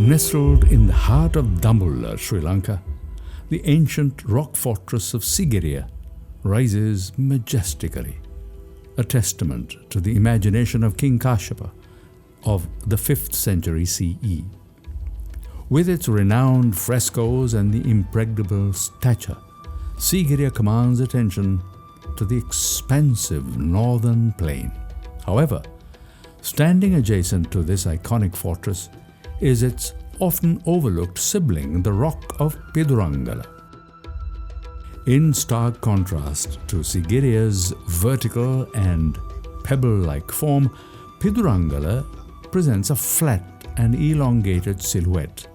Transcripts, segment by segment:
Nestled in the heart of Dambulla, Sri Lanka, the ancient rock fortress of Sigiriya rises majestically, a testament to the imagination of King Kassapa of the 5th century CE. With its renowned frescoes and the impregnable stature, Sigiriya commands attention to the expansive northern plain. However, standing adjacent to this iconic fortress is its often overlooked sibling, the rock of Pidurangala. In stark contrast to Sigiriya's vertical and pebble-like form, Pidurangala presents a flat and elongated silhouette.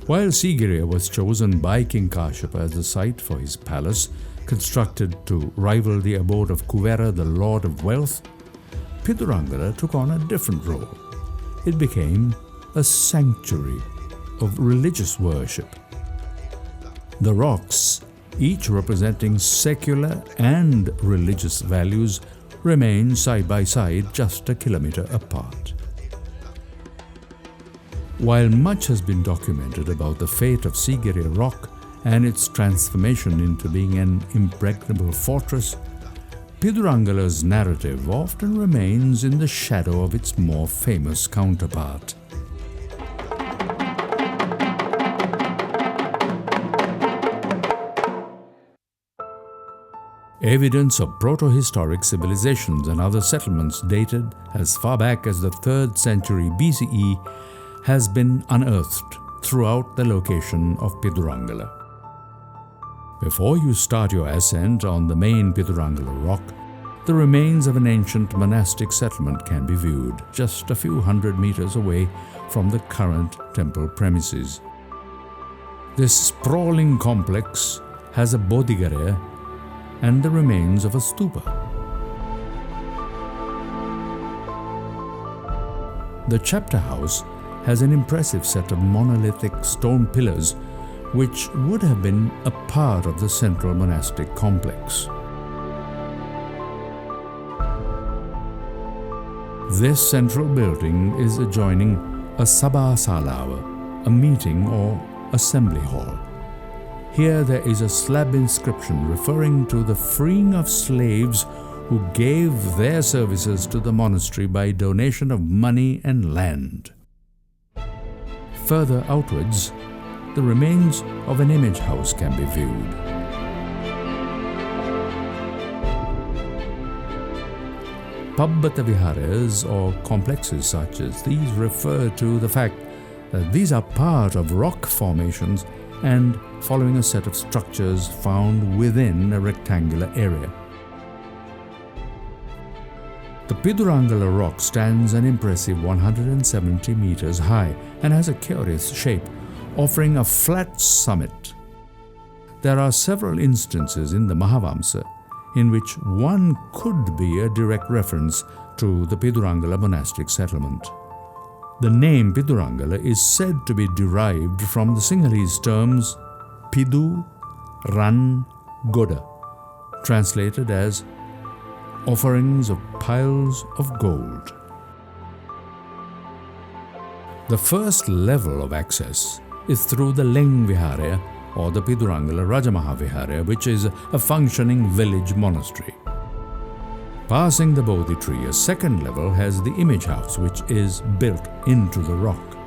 While Sigiriya was chosen by King Kassapa as the site for his palace, constructed to rival the abode of Kuvera, the Lord of Wealth, Pidurangala took on a different role. It became a sanctuary of religious worship. The rocks, each representing secular and religious values, remain side by side just a kilometer apart. While much has been documented about the fate of Sigiriya Rock and its transformation into being an impregnable fortress, Pidurangala's narrative often remains in the shadow of its more famous counterpart. Evidence of proto-historic civilizations and other settlements dated as far back as the 3rd century BCE has been unearthed throughout the location of Pidurangala. Before you start your ascent on the main Pidurangala rock, the remains of an ancient monastic settlement can be viewed just a few hundred meters away from the current temple premises. This sprawling complex has a bodigare and the remains of a stupa. The chapter house has an impressive set of monolithic stone pillars which would have been a part of the central monastic complex. This central building is adjoining a Sabha Salawa, a meeting or assembly hall. Here there is a slab inscription referring to the freeing of slaves who gave their services to the monastery by donation of money and land. Further outwards, the remains of an image house can be viewed. Pabbata viharas or complexes such as these refer to the fact that these are part of rock formations and following a set of structures found within a rectangular area. The Pidurangala rock stands an impressive 170 meters high and has a curious shape, offering a flat summit. There are several instances in the Mahavamsa in which one could be a direct reference to the Pidurangala monastic settlement. The name Pidurangala is said to be derived from the Sinhalese terms Pidu, Ran, Goda, translated as offerings of piles of gold. The first level of access is through the Leng Vihara or the Pidurangala Rajamaha Vihara, which is a functioning village monastery. Passing the Bodhi tree, a second level has the image house, which is built into the rock.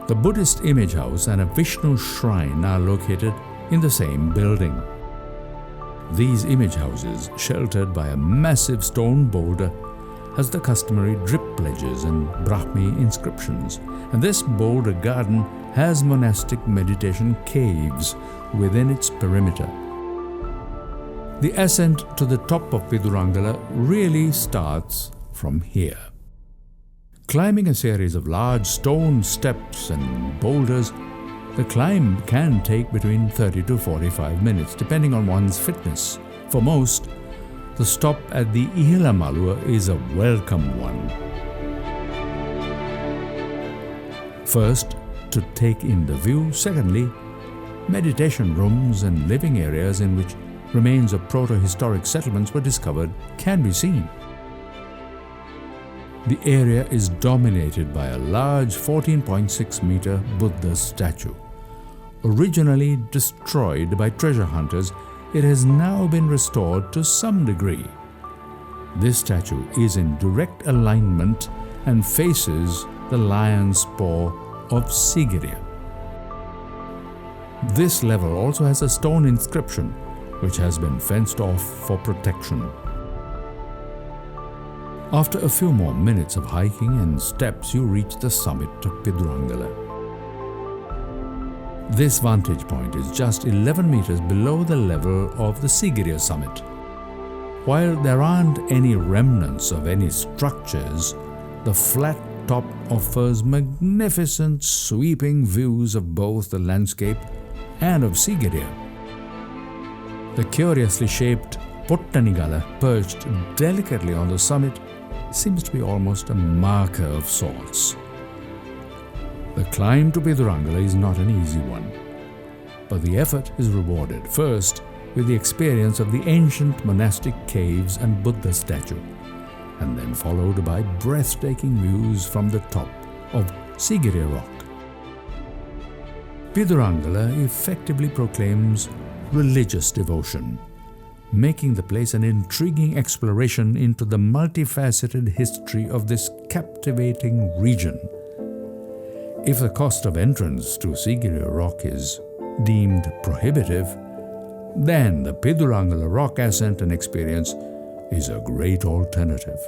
The Buddhist image house and a Vishnu shrine are located in the same building. These image houses, sheltered by a massive stone boulder, has the customary drip ledges and Brahmi inscriptions, and this boulder garden has monastic meditation caves within its perimeter. The ascent to the top of Pidurangala really starts from here. Climbing a series of large stone steps and boulders, the climb can take between 30 to 45 minutes, depending on one's fitness. For most, the stop at the Ihila is a welcome one. First, to take in the view. Secondly, meditation rooms and living areas in which remains of proto-historic settlements were discovered can be seen. The area is dominated by a large 14.6-meter Buddha statue. Originally destroyed by treasure hunters, it has now been restored to some degree. This statue is in direct alignment and faces the lion's paw of Sigiriya. This level also has a stone inscription which has been fenced off for protection. After a few more minutes of hiking and steps, you reach the summit of Pidurangala. This vantage point is just 11 meters below the level of the Sigiriya summit. While there aren't any remnants of any structures, the flat top offers magnificent sweeping views of both the landscape and of Sigiriya. The curiously shaped Pidurangala, perched delicately on the summit, seems to be almost a marker of sorts. The climb to Pidurangala is not an easy one, but the effort is rewarded first with the experience of the ancient monastic caves and Buddha statue, and then followed by breathtaking views from the top of Sigiriya rock. Pidurangala effectively proclaims religious devotion, making the place an intriguing exploration into the multifaceted history of this captivating region. If the cost of entrance to Sigiriya rock is deemed prohibitive, then the Pidurangala rock ascent and experience is a great alternative.